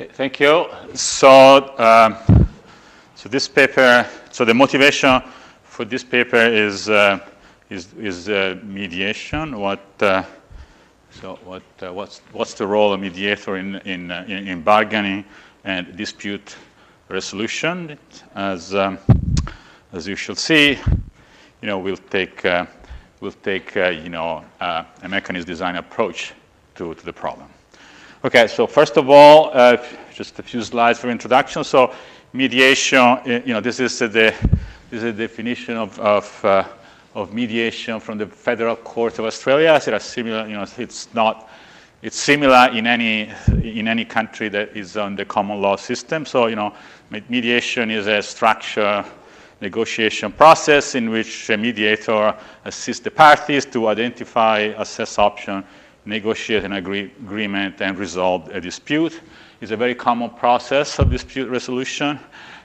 Okay, thank you. So this paper. So the motivation for this paper is mediation. What's the role of mediator in bargaining and dispute resolution? As you shall see, we'll take a mechanism design approach to the problem. Okay, so first of all, just a few slides for introduction. So mediation, this is the definition of mediation from the Federal Court of Australia. So similar, it's similar in any country that is on the common law system. So mediation is a structured negotiation process in which a mediator assists the parties to identify, assess options, negotiate an agreement, and resolve a dispute. It's a very common process of dispute resolution.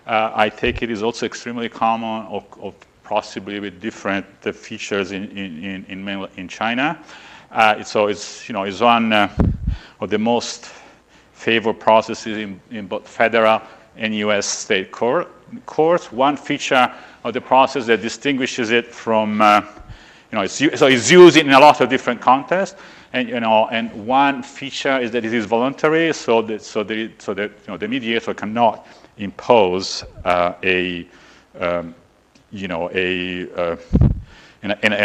I take it is also extremely common, of possibly with different features in China. So it's one of the most favored processes in both federal and U.S. state courts. One feature of the process that distinguishes it from, it's used in a lot of different contexts. And one feature is that it is voluntary, so that the mediator cannot impose an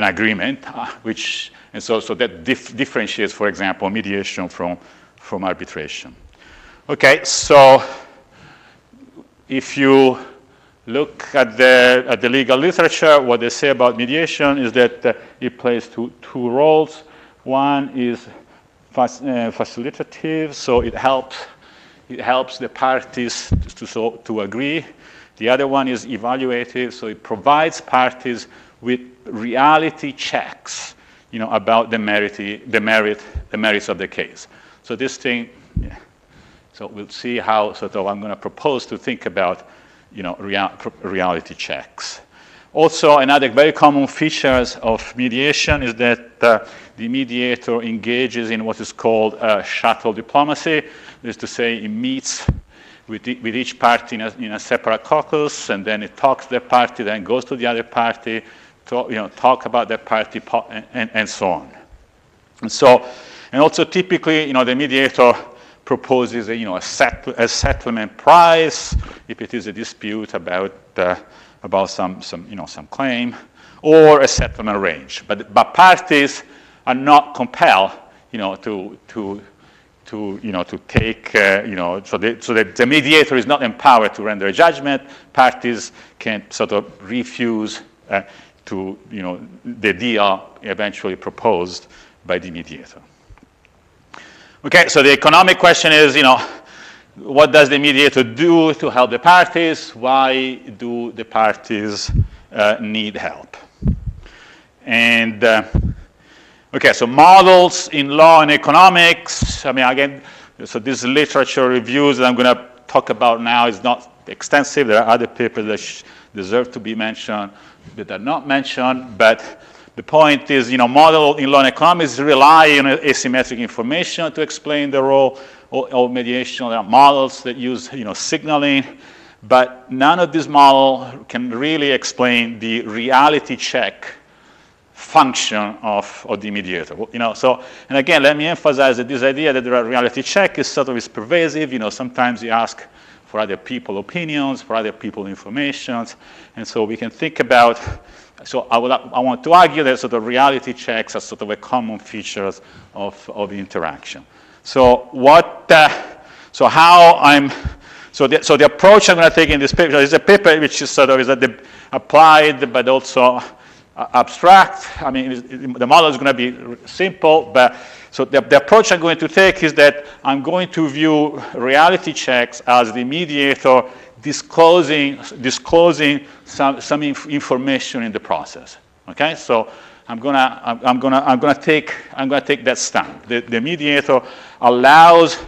agreement, so that differentiates, for example, mediation from arbitration. Okay, so if you look at the legal literature, what they say about mediation is that it plays two roles. One is facilitative, so it helps the parties to agree. The other one is evaluative, so it provides parties with reality checks, about the merits of the case. So this thing, so we'll see how I'm going to propose to think about, reality checks. Also, another very common features of mediation is that the mediator engages in what is called shuttle diplomacy. That is to say, it meets with each party in a separate caucus, and then it talks to the party, then goes to the other party, talk about that party, and so on. And also typically, the mediator proposes a settlement price if it is a dispute about some claim, or a settlement range. But parties are not compelled, to take, so that the mediator is not empowered to render a judgment. Parties can sort of refuse the deal eventually proposed by the mediator. Okay, so the economic question is, what does the mediator do to help the parties? Why do the parties need help? And okay, so models in law and economics. Again, so this literature reviews that I'm going to talk about now is not extensive. There are other papers that deserve to be mentioned that are not mentioned. But the point is, model in law and economics rely on asymmetric information to explain the role of mediation. There are models that use, signaling, but none of these models can really explain the reality check function of the mediator. And again, let me emphasize that this idea that there are reality check is pervasive. Sometimes you ask for other people's opinions, for other people's information, and so we can think about. So I want to argue that reality checks are a common features of interaction. So the approach I'm going to take in this paper is a paper which is applied but also abstract. The model is going to be simple, but so the approach I'm going to take is that I'm going to view reality checks as the mediator disclosing some information in the process. Okay, so I'm gonna take that stand. The mediator allows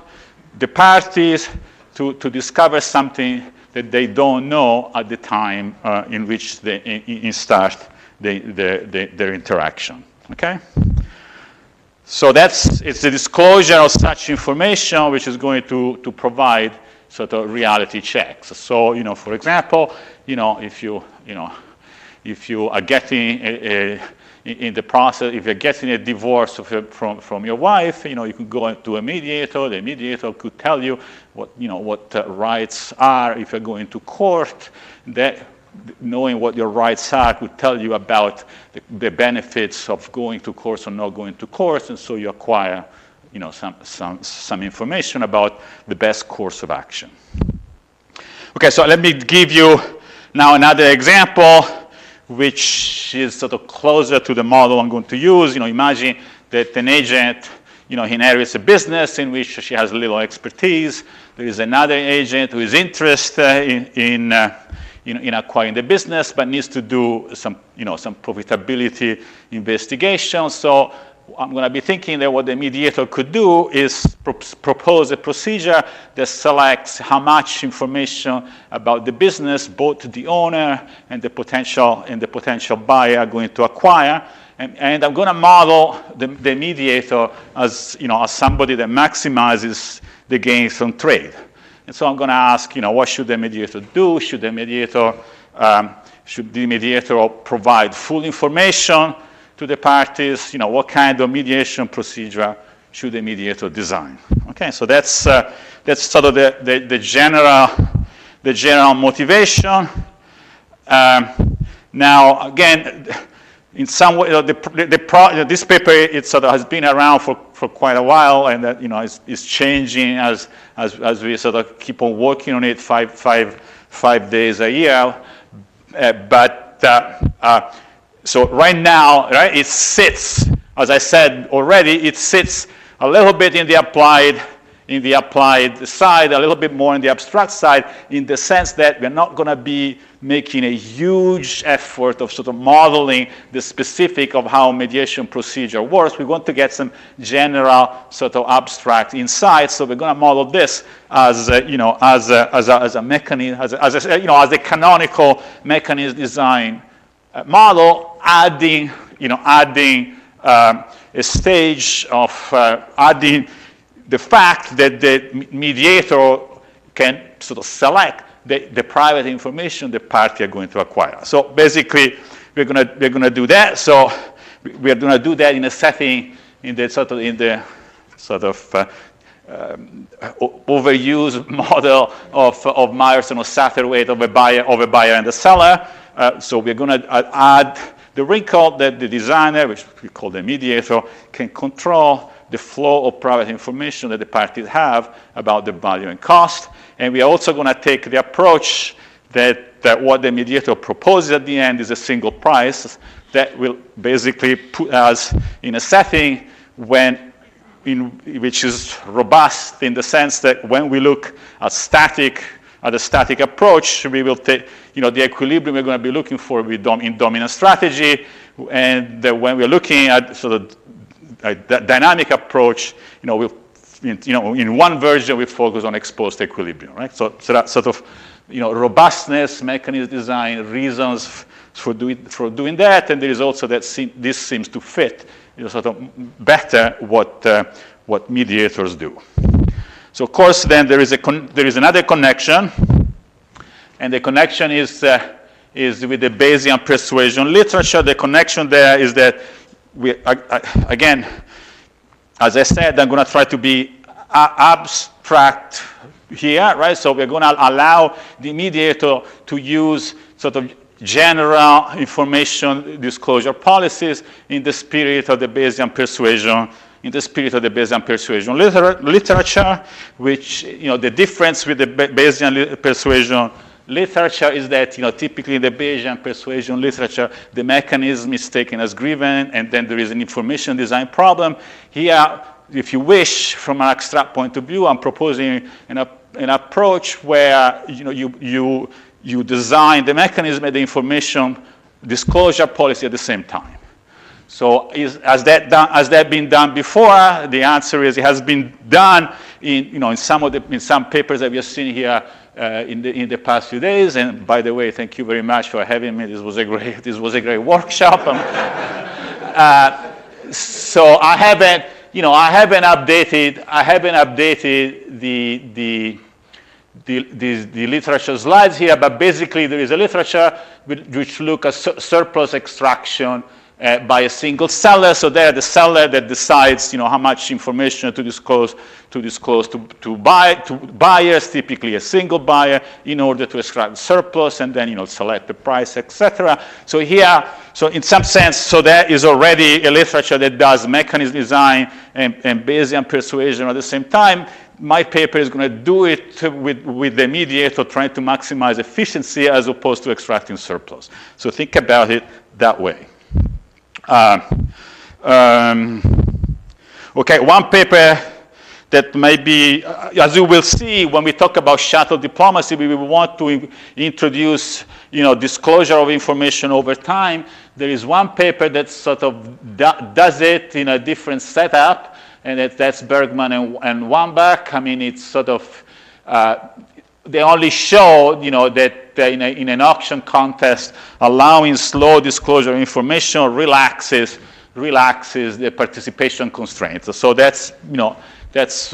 the parties to discover something that they don't know at the time in which they start their interaction. Okay. So it's the disclosure of such information which is going to provide sort of reality checks. So, for example, if you are getting in the process, if you're getting a divorce from your wife, you could go to a mediator. The mediator could tell you what rights are if you're going to court. That knowing what your rights are would tell you about the benefits of going to court or not going to court, and so you acquire some information about the best course of action. Okay, so let me give you now another example which is sort of closer to the model I'm going to use. Imagine that an agent inherits a business in which she has little expertise. There is another agent who is interested in acquiring the business, but needs to do some profitability investigation. So I'm going to be thinking that what the mediator could do is propose a procedure that selects how much information about the business both the owner and the potential buyer are going to acquire. And I'm going to model the mediator as somebody that maximizes the gains from trade. And so I'm going to ask, what should the mediator do? Should the mediator provide full information to the parties? What kind of mediation procedure should the mediator design? Okay, so that's sort of the general motivation. Now, again, in some way, this paper has been around for quite a while, and that is changing as we sort of keep on working on it five days a year. So right now, right, it sits, as I said already, it sits a little bit in the applied side, a little bit more in the abstract side, in the sense that we're not going to be making a huge effort of sort of modeling the specific of how mediation procedure works. We want to get some general sort of abstract insights. So we're going to model this as a mechanism, as a canonical mechanism design model, adding a stage of adding the fact that the mediator can sort of select the private information the party are going to acquire. So basically, we're going to do that. So we're going to do that in a setting in the sort of overused model of Myers and Satterthwaite of a buyer and a seller. So we're going to add the wrinkle that the designer, which we call the mediator, can control the flow of private information that the parties have about the value and cost. And we are also going to take the approach that what the mediator proposes at the end is a single price that will basically put us in a setting which is robust in the sense that when we look at a static approach, we will take the equilibrium we're going to be looking for in dominant strategy, and when we're looking at sort of a dynamic approach, in one version we focus on exposed equilibrium, right? So that sort of robustness, mechanism design, reasons for doing that, and there is also that this seems to fit sort of better what mediators do. So of course then there is another connection, and the connection is with the Bayesian persuasion literature. The connection there is that again, as I said, I'm going to try to be abstract here, right? So we're going to allow the mediator to use sort of general information disclosure policies in the spirit of the Bayesian persuasion. Literature, which the difference with the Bayesian persuasion literature is that typically in the Bayesian persuasion literature the mechanism is taken as given, and then there is an information design problem. Here, if you wish, from an abstract point of view, I'm proposing an approach where you design the mechanism and the information disclosure policy at the same time. So has that been done before? The answer is it has been done in some papers that we have seen here in the past few days. And by the way, thank you very much for having me. This was a great workshop. So I haven't I haven't updated the literature slides here, but basically there is a literature which look at surplus extraction by a single seller. So they're the seller that decides, how much information to disclose to buyers, typically a single buyer, in order to extract surplus and then, select the price, etc. So here, in some sense, so there is already a literature that does mechanism design and Bayesian persuasion at the same time. My paper is going to do it with the mediator trying to maximize efficiency as opposed to extracting surplus. So think about it that way. Okay, one paper that may be, as you will see, when we talk about shuttle diplomacy, we will want to introduce, disclosure of information over time. There is one paper that sort of does it in a different setup, and that's Bergman and Wambach. I mean, it's sort of, they only show, that in an auction contest, allowing slow disclosure of information relaxes the participation constraints. So that's, that's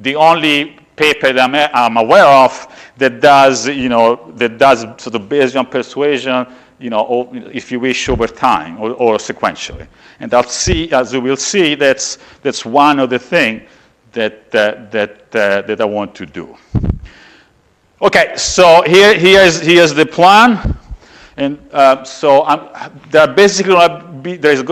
the only paper that I'm aware of that does, sort of Bayesian persuasion, if you wish, over time or sequentially. And I'll see, as you will see, that's one of the things that I want to do. Okay, so here's the plan, and so there basically there's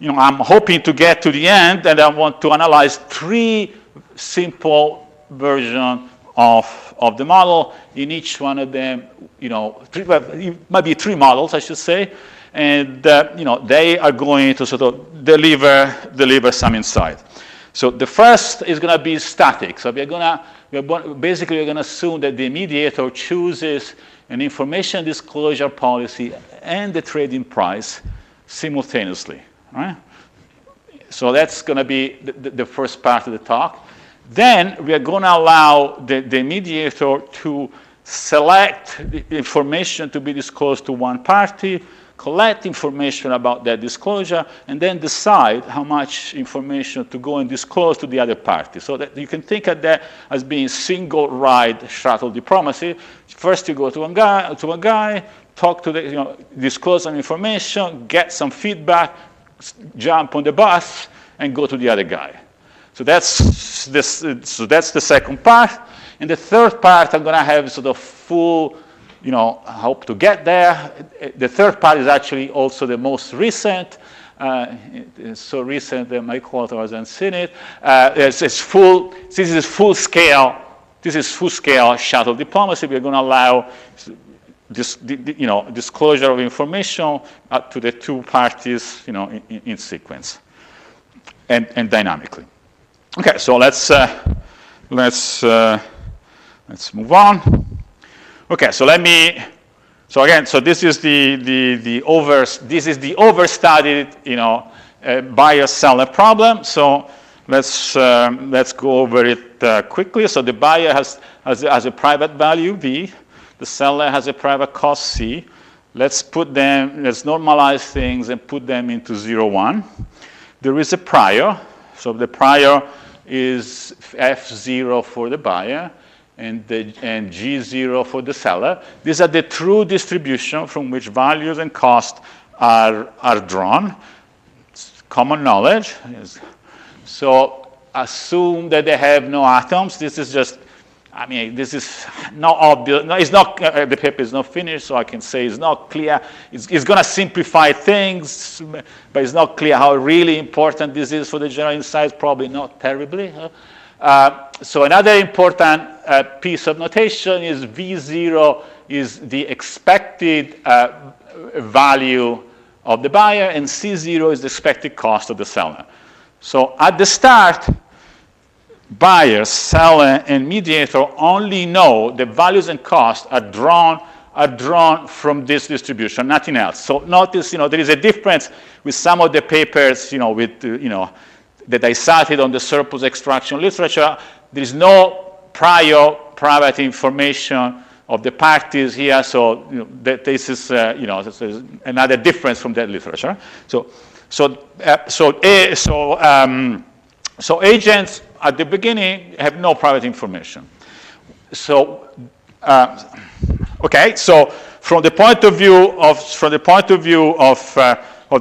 I'm hoping to get to the end, and I want to analyze 3 simple versions of the model. In each one of them, it might be 3 models, I should say, and they are going to sort of deliver some insight. So the first is going to be static. So we're going to assume that the mediator chooses an information disclosure policy and the trading price simultaneously. Right? So that's going to be the first part of the talk. Then we are going to allow the mediator to select the information to be disclosed to one party, collect information about that disclosure, and then decide how much information to go and disclose to the other party. So that you can think of that as being single ride shuttle diplomacy. First you go to a guy, talk to the, disclose some information, get some feedback, jump on the bus, and go to the other guy. So that's the second part. And the third part, I'm going to have sort of full, I hope to get there. The third part is actually also the most recent. It's so recent that my co-author hasn't seen it. This is full scale. This is full scale shuttle diplomacy. We're going to allow disclosure of information up to the 2 parties, in sequence and dynamically. Okay, so let's move on. Okay, so so this is the overstudied, buyer-seller problem. So let's go over it quickly. So the buyer has a private value V, the seller has a private cost C. Let's normalize things and put them into 0, 1. There is a prior, so the prior is F0 for the buyer and G0 for the seller. These are the true distribution from which values and costs are drawn. It's common knowledge. So assume that they have no atoms. This is just, this is not obvious. No, it's not, the paper is not finished, so I can say it's not clear. It's going to simplify things, but it's not clear how really important this is for the general insights, probably not terribly. So another important piece of notation is V0 is the expected value of the buyer, and C0 is the expected cost of the seller. So at the start, buyer, seller, and mediator only know the values and costs are drawn from this distribution, nothing else. So notice, there is a difference with some of the papers, that I cited on the surplus extraction literature. There is no prior private information of the parties here, so this is another difference from that literature. So agents at the beginning have no private information. So, okay, so from the point of view of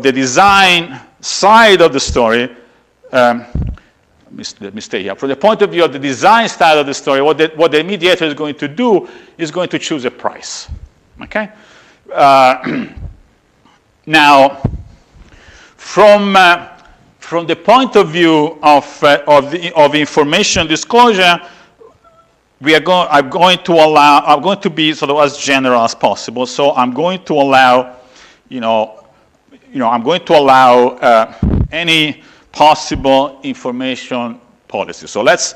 the design side of the story, let me stay here. From the point of view of the design side of the story, what the mediator is going to do is going to choose a price. Okay. Now, from the point of view of information disclosure, I'm going to be sort of as general as possible. So I'm going to allow, I'm going to allow any possible information policy. So let's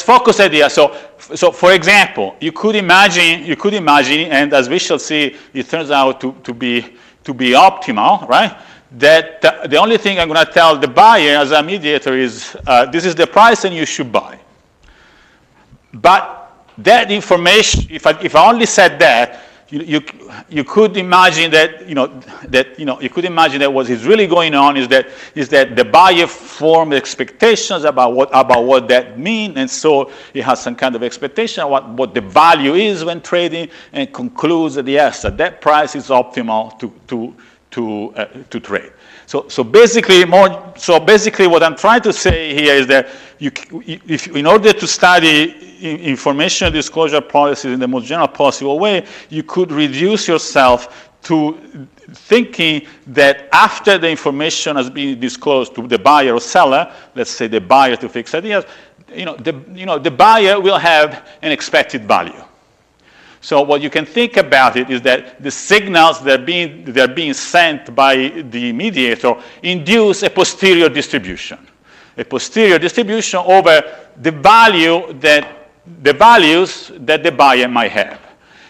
focus idea. So for example, you could imagine, and as we shall see, it turns out to be optimal, right? That the only thing I'm going to tell the buyer as a mediator is this is the price and you should buy. But that information, if I only said that, you could imagine that you could imagine that what is really going on is that the buyer formed expectations about what that means, and so he has some kind of expectation of what the value is when trading, and concludes that yes, that price is optimal to trade. So basically, what I'm trying to say here is that in order to study information disclosure policies in the most general possible way, you could reduce yourself to thinking that after the information has been disclosed to the buyer or seller, let's say the buyer to fix ideas, the buyer will have an expected value. So what you can think about it is that the signals that are being sent by the mediator induce a posterior distribution. A posterior distribution over the values that the buyer might have.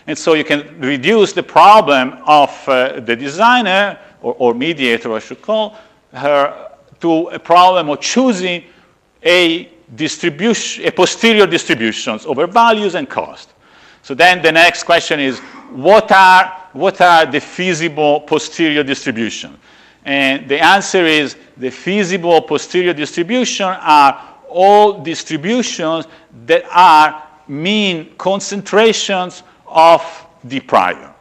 And so you can reduce the problem of the designer, or mediator I should call her, to a problem of choosing a posterior distributions over values and cost. So then the next question is, what are the feasible posterior distributions? And the answer is the feasible posterior distribution are all distributions that are mean concentrations of the prior.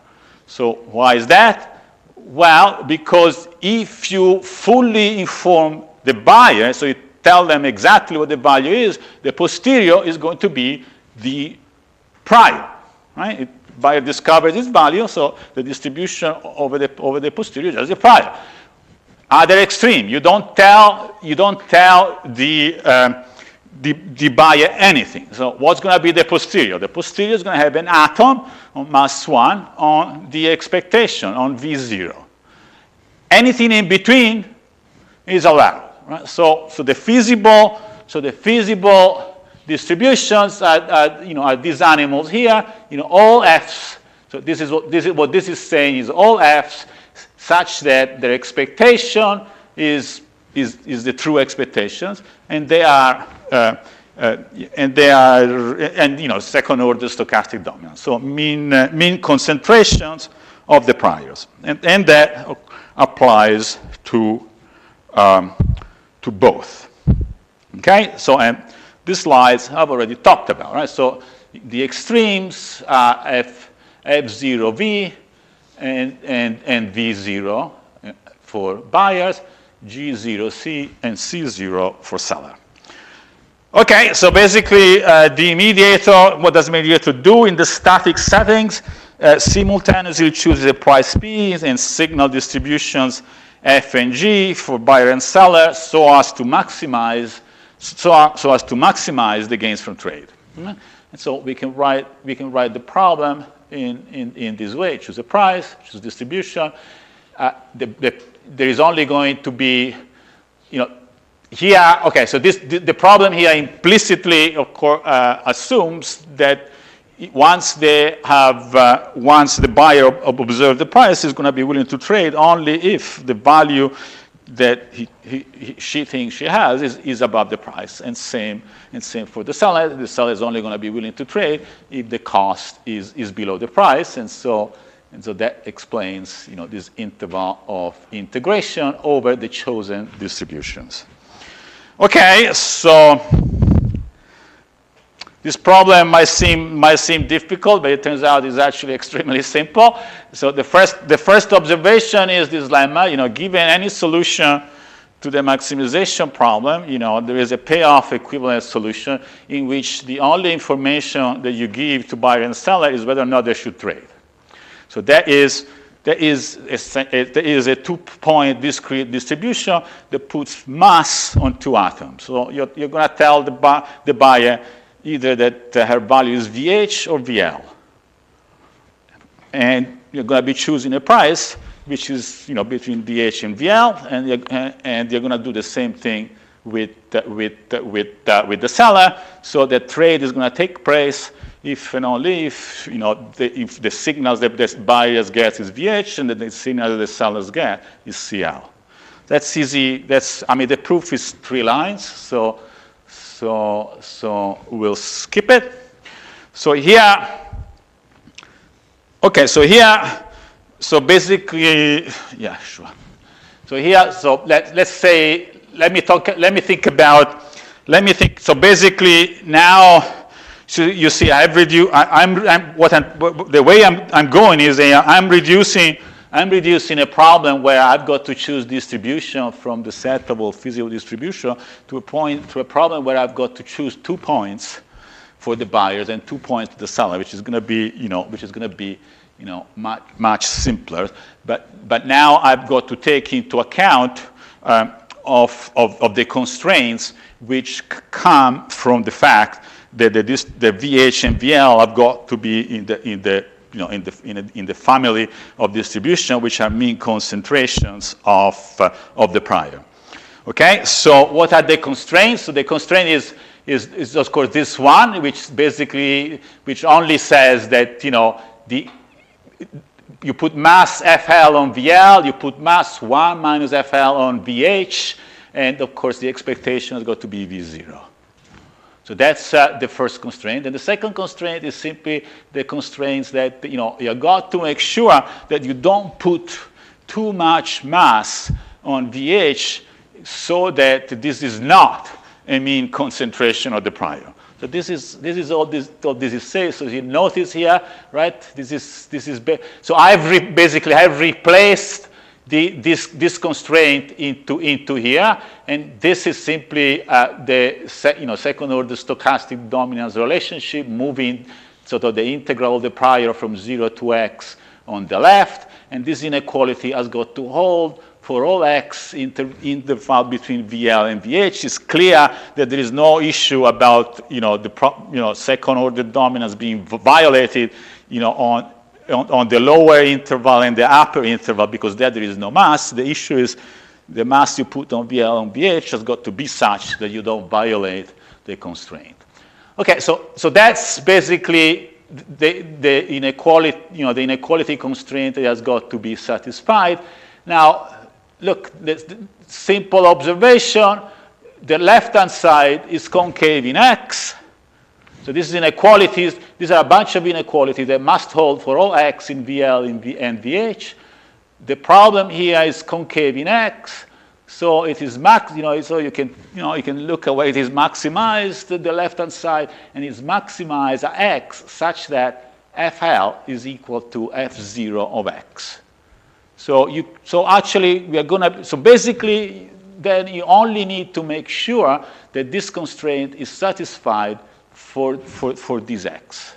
So why is that? Well, because if you fully inform the buyer, so you tell them exactly what the value is, the posterior is going to be the prior, right? Buyer discovers its value, so the distribution over the posterior is the prior. Other extreme, you don't tell the buyer anything. So what's going to be the posterior? The posterior is going to have an atom on mass 1 on the expectation, on V0. Anything in between is allowed. Right? So the feasible distributions are these animals here. All F's. So this is what this is saying is all F's such that their expectation is the true expectations, and they are second order stochastic dominance. So mean concentrations of the priors, and that applies to both. Okay, so these slides I've already talked about, right? So the extremes are F0V and V0 for buyers, G0C and C0 for seller. Okay, so basically the mediator, what does mediator do in the static settings? Simultaneously chooses a price P and signal distributions F and G for buyer and seller so as to maximize the gains from trade. And so we can write the problem in this way: choose a price, choose distribution. There is only going to be, here. Okay, so the problem here implicitly, of course, assumes that once the buyer observes the price, is going to be willing to trade only if the value that she thinks she has is above the price, and same for the seller. The seller is only going to be willing to trade if the cost is below the price, and so that explains this interval of integration over the chosen distributions. Okay, so this problem might seem difficult, but it turns out it's actually extremely simple. So the first observation is this lemma. Given any solution to the maximization problem, there is a payoff equivalent solution in which the only information that you give to buyer and seller is whether or not they should trade. So there is a 2-point discrete distribution that puts mass on 2 atoms. So you're going to tell the buyer either that her value is VH or VL. And you're going to be choosing a price which is between VH and VL, and you're going to do the same thing with the seller. So the trade is going to take place if and only if if the signals that the buyers get is VH and the signal that the sellers get is CL. That's easy. The proof is 3 lines. So we'll skip it. So here, okay. So basically, yeah, sure. So here, let's say, so basically now, so you see, the way I'm going is I'm reducing a problem where I've got to choose distribution from the set of all physical distribution to a problem where I've got to choose 2 points for the buyers and 2 points to the seller, which is going to be much simpler. But now I've got to take into account of the constraints which come from the fact that the VH and VL have got to be in the family of distribution, which are mean concentrations of the prior. Okay, so what are the constraints? So the constraint is of course this one, which only says that you put mass FL on VL, you put mass 1 minus FL on VH, and of course the expectation has got to be V0. So that's the first constraint. And the second constraint is simply the constraints that you got to make sure that you don't put too much mass on VH so that this is not a mean concentration of the prior. So this is all this is saying. So you notice here, right? So I've replaced this constraint into here, and this is simply the second order stochastic dominance relationship, moving sort of the integral of the prior from 0 to x on the left, and this inequality has got to hold for all x interval between VL and VH. It's clear that there is no issue about the second order dominance being violated on the lower interval and the upper interval, because there is no mass. The issue is the mass you put on VL and VH has got to be such that you don't violate the constraint. Okay, so that's basically the inequality, the inequality constraint that has got to be satisfied. Now, look, the simple observation, the left-hand side is concave in X. So this is inequalities. These are a bunch of inequalities that must hold for all X in VL and VH. The problem here is concave in X. So it is so you can look at where it is maximized, the left-hand side, and it's maximized at X such that FL is equal to F0 of X. So actually we are gonna, so basically then you only need to make sure that this constraint is satisfied for this X.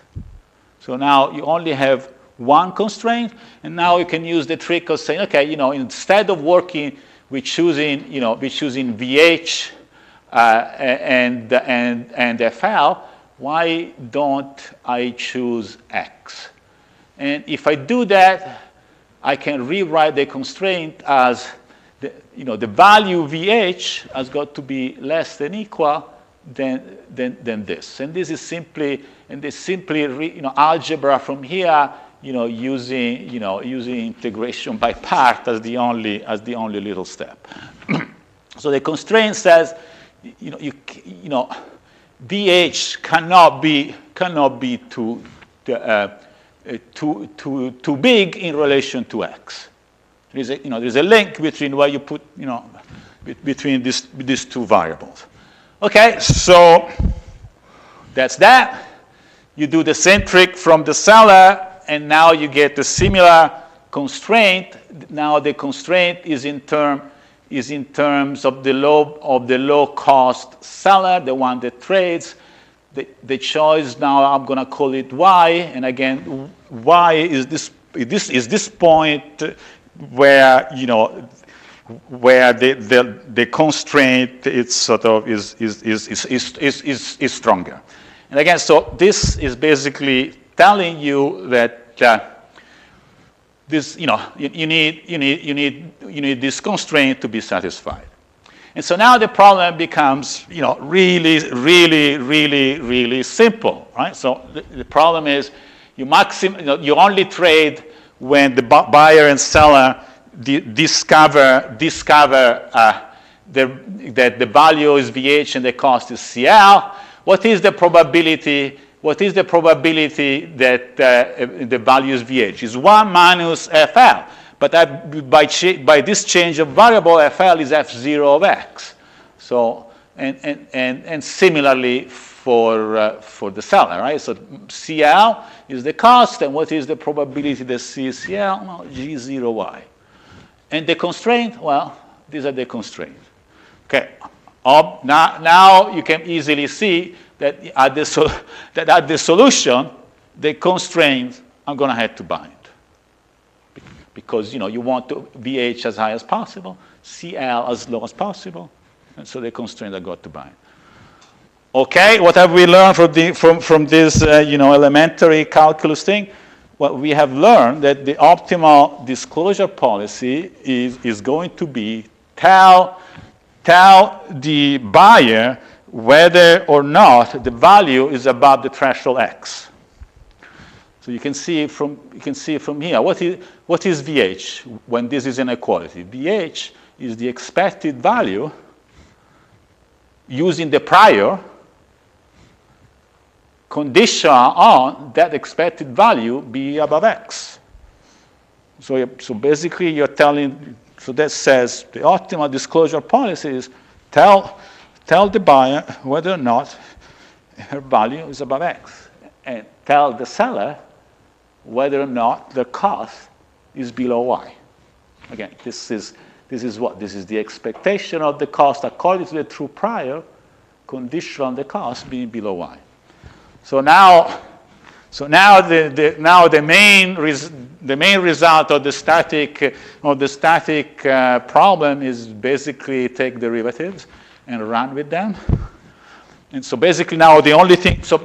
So now you only have one constraint, and now you can use the trick of saying, okay, instead of working with choosing VH and FL, why don't I choose X? And if I do that, I can rewrite the constraint as the value VH has got to be less than equal than this. And this is simply algebra from here, using integration by part as the only little step. So the constraint says, VH cannot be too big in relation to X. There's a link between where you put between these two variables. Okay, so that's that. You do the same trick from the seller, and now you get a similar constraint. Now the constraint is in terms of the low cost seller, the one that trades. The choice now, I'm going to call it Y, and again, Y is this point where where the constraint is sort of is stronger. And again, so this is basically telling you that this you need this constraint to be satisfied. And so now the problem becomes really simple, right? So the problem is you only trade when the buyer and seller discover that the value is VH and the cost is CL. What is the probability? What is the probability that the value is VH? It's 1 minus FL. But by this change of variable, FL is F0 of X. So and similarly for the seller, right? So CL is the cost, and what is the probability that C is CL? Well, G0Y. And the constraint, well, these are the constraints. Okay. Now you can easily see that at the solution, the constraints are going to have to bind. Because you want to VH as high as possible, CL as low as possible, and so the constraints are got to bind. Okay, what have we learned from this elementary calculus thing? Well, we have learned that the optimal disclosure policy is going to be tell the buyer whether or not the value is above the threshold X. So you can see from here. What is VH when this is inequality? VH is the expected value using the prior condition on that expected value be above X. So basically you're telling, so that says the optimal disclosure policy is tell the buyer whether or not her value is above X, and tell the seller whether or not the cost is below Y. Again, this is what? This is the expectation of the cost according to the true prior condition on the cost being below Y. So now the main result of the static problem is basically take derivatives and run with them. And so basically now the only thing, so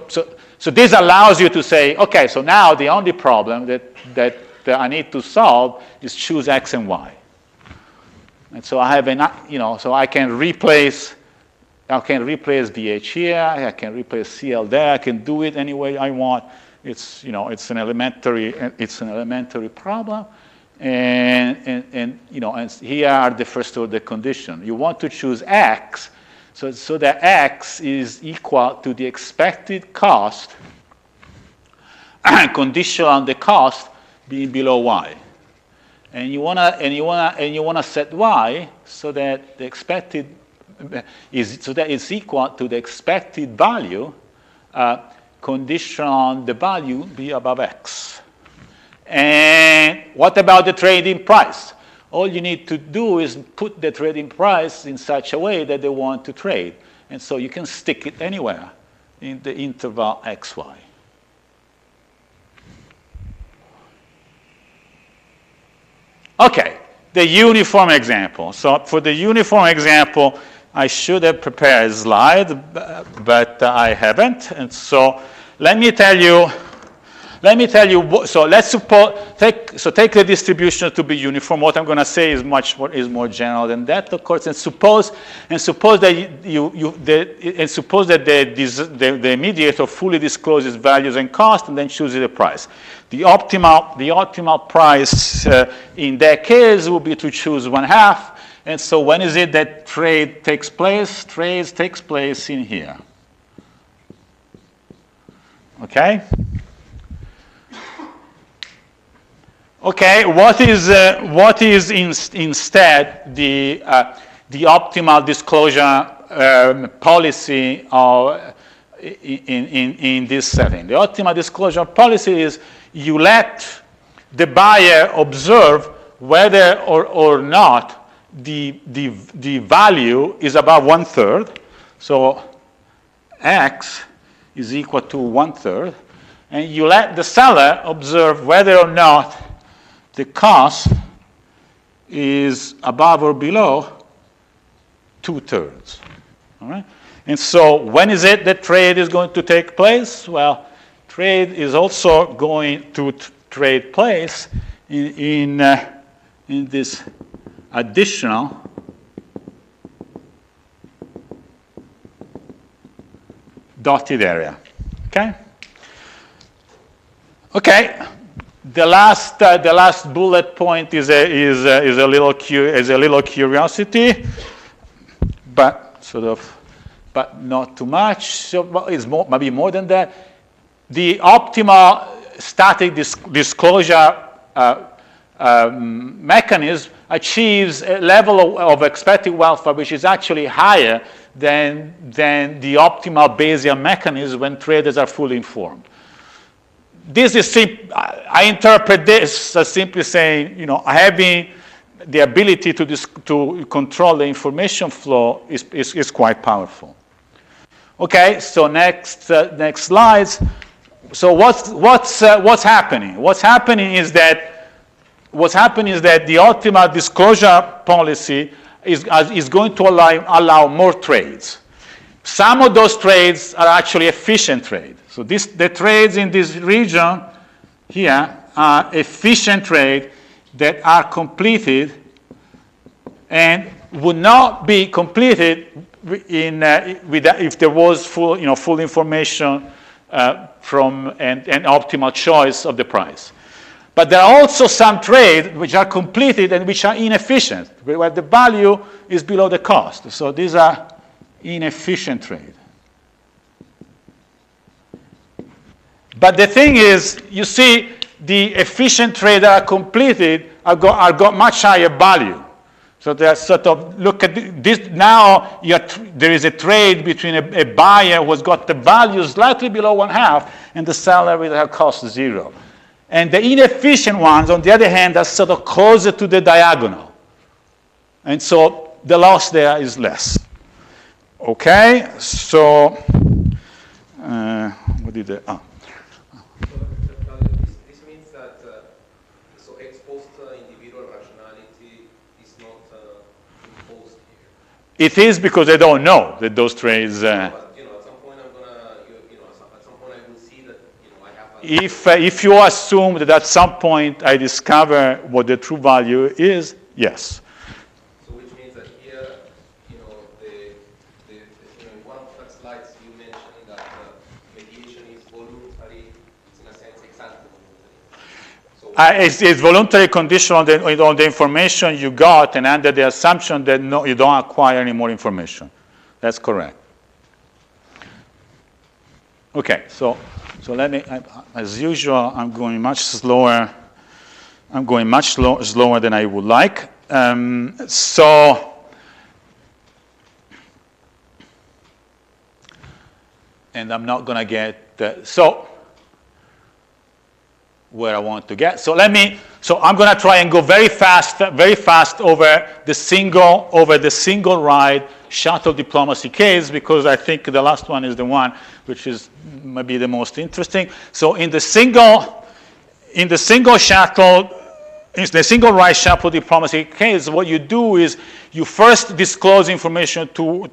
this allows you to say, okay, so now the only problem that I need to solve is choose X and Y. And so I have so I can replace VH here, I can replace CL there, I can do it any way I want. It's it's an elementary problem, and here are the first order conditions. You want to choose X, so that X is equal to the expected cost condition on the cost being below Y, and you wanna set Y so that the expected it's equal to the expected value condition on the value be above X. And what about the trading price? All you need to do is put the trading price in such a way that they want to trade. And so you can stick it anywhere in the interval XY. Okay, the uniform example. So for the uniform example, I should have prepared a slide, but I haven't. And so let me tell you. So let's take the distribution to be uniform. What I'm going to say is more general than that, of course. And suppose that the mediator fully discloses values and cost, and then chooses the price. The optimal price in that case will be to choose 1/2. And so when is it that trade takes place? Trade takes place in here. Okay. Okay, what is instead the optimal disclosure policy in this setting. The optimal disclosure policy is you let the buyer observe whether or not the value is above 1/3. So X is equal to 1/3. And you let the seller observe whether or not the cost is above or below 2/3. All right? And so when is it that trade is going to take place? Well, trade is also going to take place in this additional dotted area. Okay? Okay. The last bullet point is a little curiosity, but not too much. So it's maybe more than that. The optimal static disclosure mechanism achieves a level of expected welfare which is actually higher than the optimal Bayesian mechanism when traders are fully informed. This is I interpret this as simply saying, having the ability to control the information flow is quite powerful. Okay, so next slides. So what's happening? What's happening is that the optimal disclosure policy is going to allow more trades. Some of those trades are actually efficient trades. So the trades in this region here are efficient trades that are completed and would not be completed if there was full information from an optimal choice of the price. But there are also some trades which are completed and which are inefficient, where the value is below the cost. So these are inefficient trades. But the thing is, you see, the efficient trades that are completed are got much higher value. So they sort of look at this now. There is a trade between a buyer who has got the value slightly below 1/2 and the seller with her cost 0. And the inefficient ones, on the other hand, are sort of closer to the diagonal. And so the loss there is less. Okay, so what did they? Oh. This means that so ex post individual rationality is not imposed here. It is because they don't know that those trades. At some point I'm gonna, at some point I will see that I have. If you assume that at some point I discover what the true value is, yes. So which means that here, in one of the slides you mentioned that mediation is voluntary. It's in a sense exactly voluntary. So It's voluntary condition on the information you got and under the assumption that you don't acquire any more information. That's correct. Okay, so let me, as usual, I'm going much slower. I'm going much slower than I would like. And I'm not going to get where I want to get. So I'm going to try and go very fast over the single ride shuttle diplomacy case, because I think the last one is the one which is maybe the most interesting. So in the single ride shuttle diplomacy case, what you do is you first disclose information to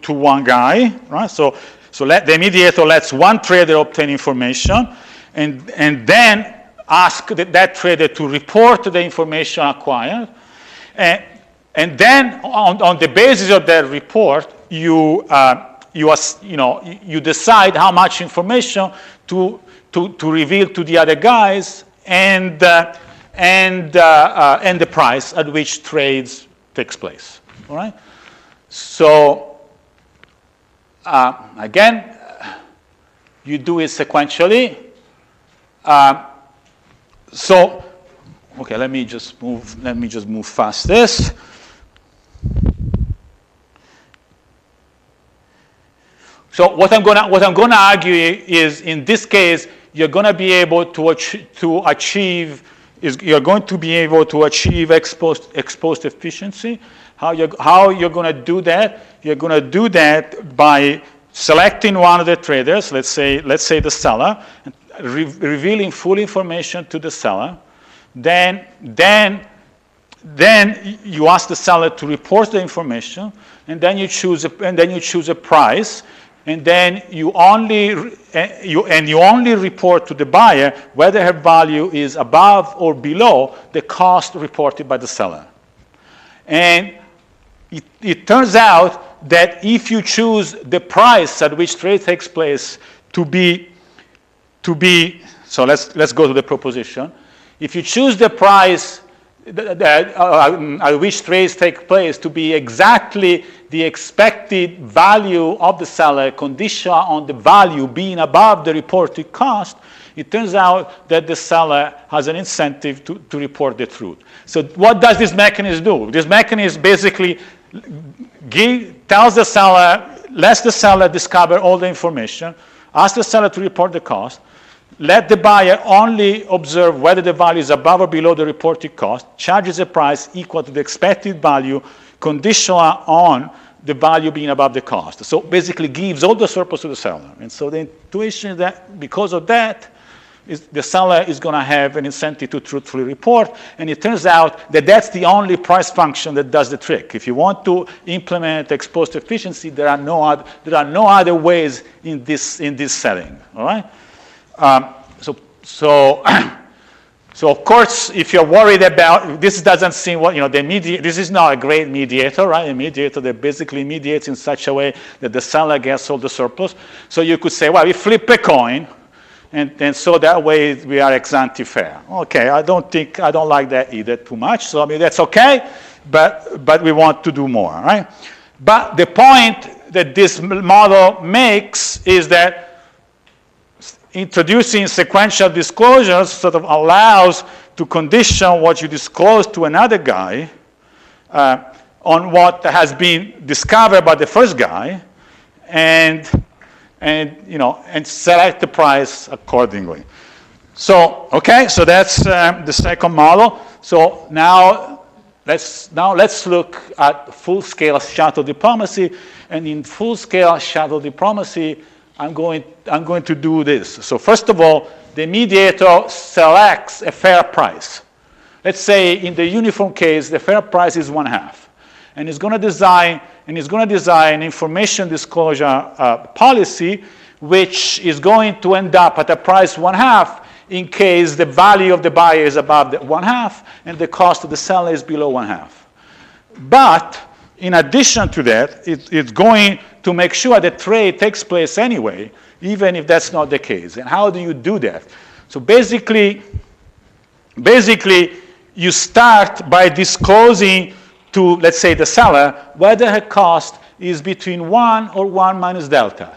one guy, right? So the mediator lets one trader obtain information, and then ask that trader to report the information acquired, and then on the basis of that report, you decide how much information to reveal to the other guys and the price at which trades takes place. All right. So again, you do it sequentially. So, okay, let me just move fast this. So what I'm gonna argue is, in this case, you're gonna be able to achieve exposed efficiency. How you're gonna do that? You're gonna do that by selecting one of the traders, let's say the seller, revealing full information to the seller. Then you ask the seller to report the information, and then you choose a price, and then you only report to the buyer whether her value is above or below the cost reported by the seller. And it turns out that if you choose the price at which trade takes place to be, so let's go to the proposition. If you choose the price at which trades take place to be exactly the expected value of the seller, conditional on the value being above the reported cost, it turns out that the seller has an incentive to report the truth. So what does this mechanism do? This mechanism basically tells the seller, lets the seller discover all the information, asks the seller to report the cost, let the buyer only observe whether the value is above or below the reported cost, charges a price equal to the expected value, conditional on the value being above the cost. So basically gives all the surplus to the seller. And so the intuition is that because of that, the seller is going to have an incentive to truthfully report, and it turns out that that's the only price function that does the trick. If you want to implement exposed efficiency, there are no other ways in this setting. All right. So of course, if you're worried about this, doesn't seem this is not a great mediator, right? A mediator that basically mediates in such a way that the seller gets all the surplus. So you could say, well, we flip a coin. And so that way we are ex ante fair. Okay, I don't like that either too much. So I mean that's okay, but we want to do more, right? But the point that this model makes is that introducing sequential disclosures sort of allows to condition what you disclose to another guy on what has been discovered by the first guy, and select the price accordingly. So so that's the second model. So now let's look at full-scale shuttle diplomacy. And in full-scale shuttle diplomacy, I'm going to do this. So first of all, the mediator selects a fair price. Let's say in the uniform case, the fair price is 1/2. And he's going to design information disclosure policy, which is going to end up at a price 1/2 in case the value of the buyer is above the 1/2 and the cost of the seller is below 1/2. But in addition to that, it's going to make sure that trade takes place anyway, even if that's not the case. And how do you do that? So basically you start by disclosing to, let's say, the seller, whether her cost is between 1 or 1 minus delta.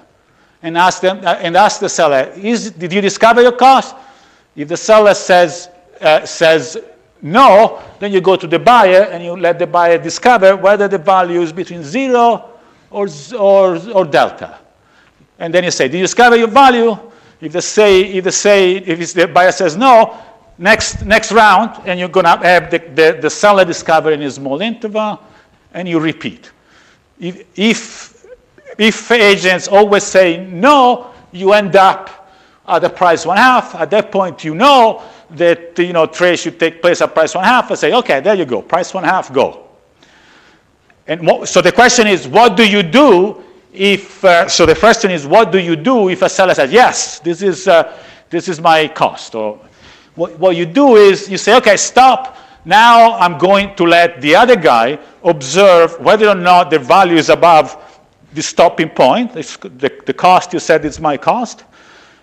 And ask the seller, did you discover your cost? If the seller says no, then you go to the buyer and you let the buyer discover whether the value is between 0 or delta. And then you say, did you discover your value? If the buyer says no, next round, and you're going to have the seller discover in a small interval, and you repeat. If agents always say no, you end up at the price 1/2. At that point, you know that trade should take place at price 1/2. I say, okay, there you go, price 1/2, go. And so the question is, what do you do if? So the question is, what do you do if a seller says, yes, this is my cost? Or what you do is you say, okay, stop. Now I'm going to let the other guy observe whether or not the value is above the stopping point. The cost you said is my cost,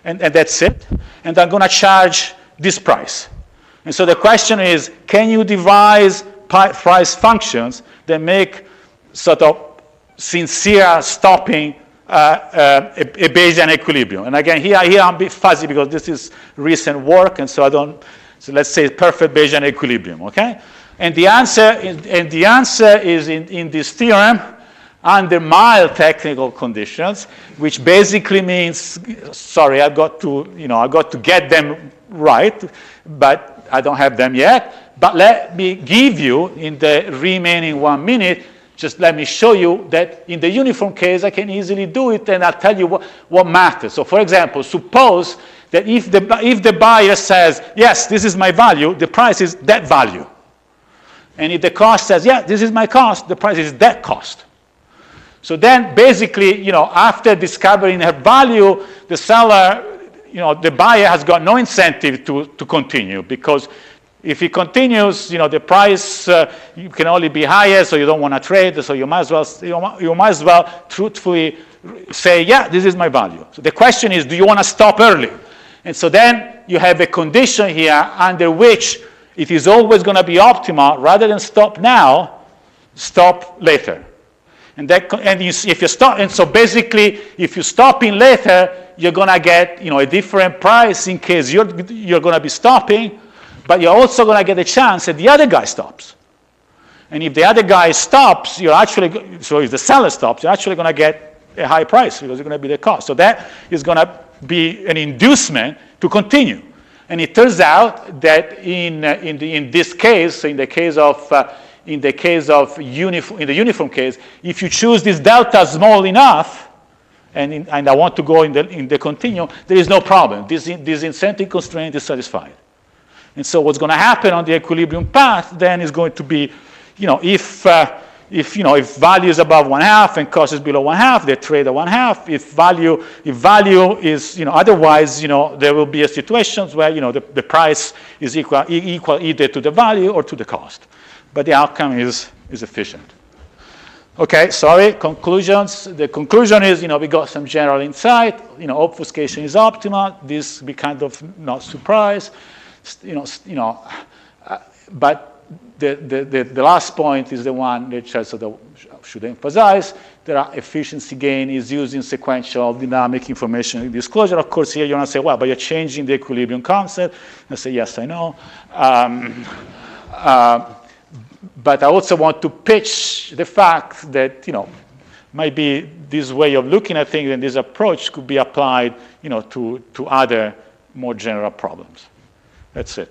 and that's it. And I'm going to charge this price. And so the question is, can you devise price functions that make sort of sincere stopping a Bayesian equilibrium? And again, here I'm a bit fuzzy because this is recent work, and so let's say perfect Bayesian equilibrium, okay? And the answer is in this theorem. under mild technical conditions, which basically means, sorry, I've got to get them right, but I don't have them yet. But let me give you, in the remaining 1 minute, just let me show you that in the uniform case, I can easily do it, and I'll tell you what matters. So for example, suppose that if the buyer says, yes, this is my value, the price is that value. And if the cost says, yeah, this is my cost, the price is that cost. So then basically, after discovering her value, the seller, the buyer has got no incentive to continue, because if he continues, the price can only be higher, so you don't want to trade, so you might as well truthfully say, yeah, this is my value. So the question is, do you want to stop early? And so then you have a condition here under which it is always going to be optimal, rather than stop now, stop later. If you stop, and so basically, if you stop in later, you're going to get a different price in case you're going to be stopping, but you're also going to get a chance that the other guy stops. And if the other guy stops, so if the seller stops, you're actually going to get a high price, because it's going to be the cost. So that is going to be an inducement to continue. And it turns out that in this case, in the uniform case, if you choose this delta small enough, and I want to go in the continuum, there is no problem. This incentive constraint is satisfied. And so what's going to happen on the equilibrium path then is going to be, if value is above 1/2 and cost is below 1/2, they trade at 1/2. If value is, otherwise, there will be a situations where, the price is equal either to the value or to the cost. But the outcome is efficient. Okay, sorry, conclusions. The conclusion is, we got some general insight. Obfuscation is optimal. This be kind of not surprised. But the last point is the one that I should emphasize. There are efficiency gain is using sequential dynamic information disclosure. Of course, here you want to say, well, but you're changing the equilibrium concept. I say, yes, I know. But I also want to pitch the fact that, maybe this way of looking at things and this approach could be applied, to other more general problems. That's it.